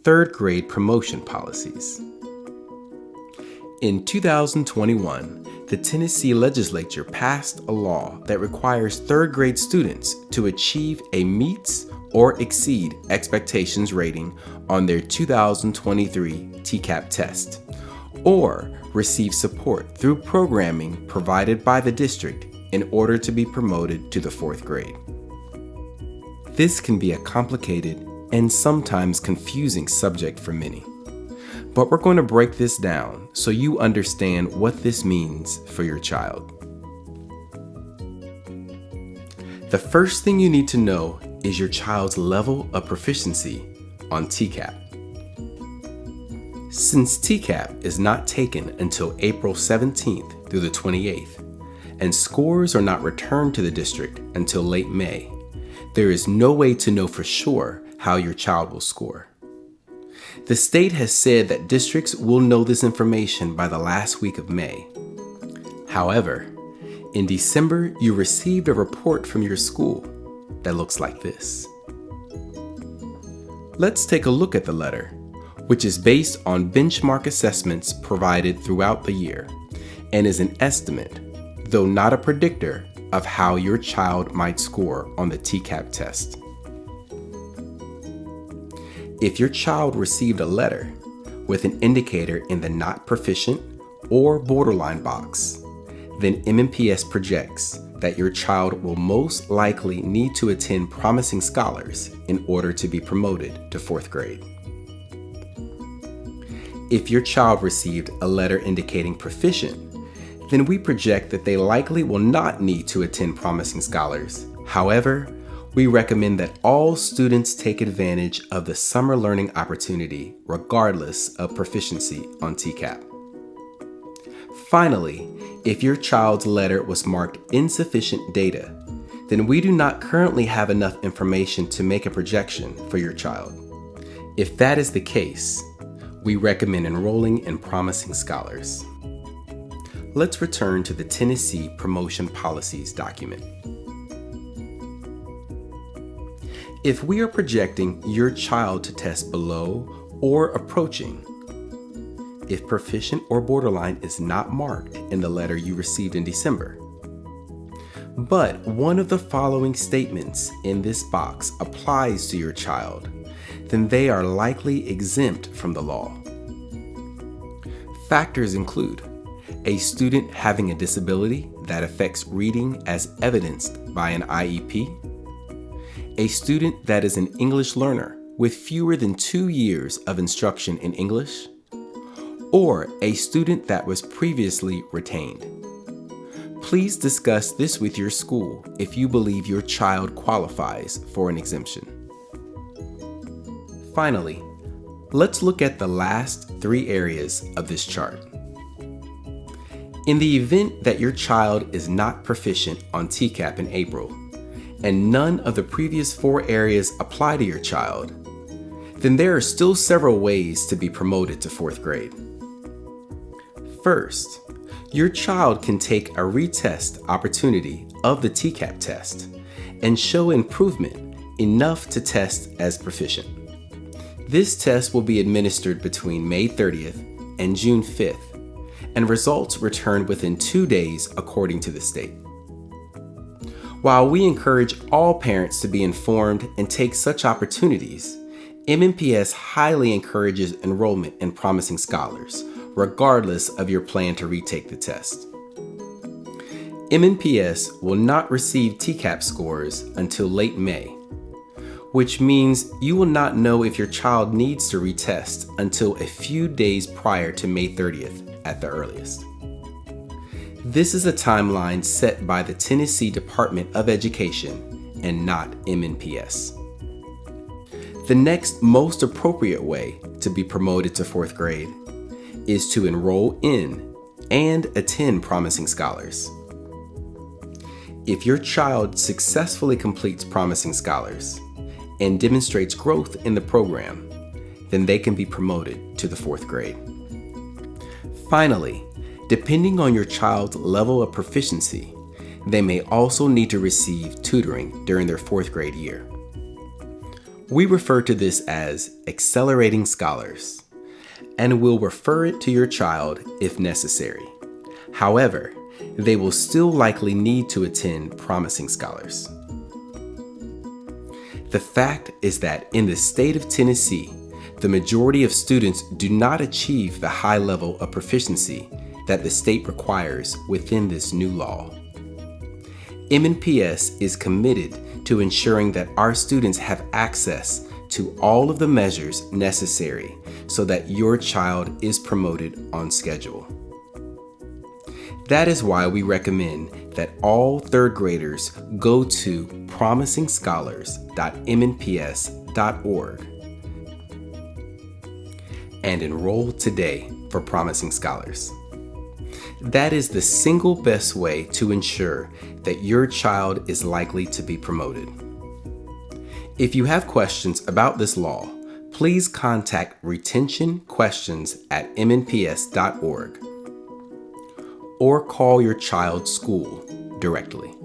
third grade promotion policies. In 2021, the Tennessee legislature passed a law that requires third grade students to achieve a meets or exceed expectations rating on their 2023 TCAP test, or receive support through programming provided by the district in order to be promoted to the fourth grade. This can be a complicated and sometimes confusing subject for many, but we're going to break this down so you understand what this means for your child. The first thing you need to know is your child's level of proficiency on TCAP. Since TCAP is not taken until April 17th through the 28th, and scores are not returned to the district until late May, there is no way to know for sure how your child will score. The state has said that districts will know this information by the last week of May. However, in December, you received a report from your school that looks like this. Let's take a look at the letter, which is based on benchmark assessments provided throughout the year and is an estimate, though not a predictor, of how your child might score on the TCAP test. If your child received a letter with an indicator in the not proficient or borderline box, then MNPS projects that your child will most likely need to attend Promising Scholars in order to be promoted to fourth grade. If your child received a letter indicating proficient, then we project that they likely will not need to attend Promising Scholars. However, we recommend that all students take advantage of the summer learning opportunity regardless of proficiency on TCAP. Finally, if your child's letter was marked insufficient data, then we do not currently have enough information to make a projection for your child. If that is the case, we recommend enrolling in Promising Scholars. Let's return to the Tennessee Promotion Policies document. If we are projecting your child to test below or approaching, if proficient or borderline is not marked in the letter you received in December, but one of the following statements in this box applies to your child, then they are likely exempt from the law. Factors include a student having a disability that affects reading as evidenced by an IEP, a student that is an English learner with fewer than 2 years of instruction in English, or a student that was previously retained. Please discuss this with your school if you believe your child qualifies for an exemption. Finally, let's look at the last 3 areas of this chart. In the event that your child is not proficient on TCAP in April, and none of the previous 4 areas apply to your child, then there are still several ways to be promoted to fourth grade. First, your child can take a retest opportunity of the TCAP test and show improvement enough to test as proficient. This test will be administered between May 30th and June 5th, and results returned within 2 days according to the state. While we encourage all parents to be informed and take such opportunities, MNPS highly encourages enrollment in Promising Scholars, regardless of your plan to retake the test. MNPS will not receive TCAP scores until late May, which means you will not know if your child needs to retest until a few days prior to May 30th at the earliest. This is a timeline set by the Tennessee Department of Education and not MNPS. The next most appropriate way to be promoted to fourth grade is to enroll in and attend Promising Scholars. If your child successfully completes Promising Scholars and demonstrates growth in the program, then they can be promoted to the fourth grade. Finally, depending on your child's level of proficiency, they may also need to receive tutoring during their fourth grade year. We refer to this as accelerating scholars, and will refer it to your child if necessary. However, they will still likely need to attend promising scholars. The fact is that in the state of Tennessee, the majority of students do not achieve the high level of proficiency that the state requires within this new law. MNPS is committed to ensuring that our students have access to all of the measures necessary so that your child is promoted on schedule. That is why we recommend that all third graders go to promisingscholars.mnps.org and enroll today for Promising Scholars. That is the single best way to ensure that your child is likely to be promoted. If you have questions about this law, please contact retentionquestions@mnps.org or call your child's school directly.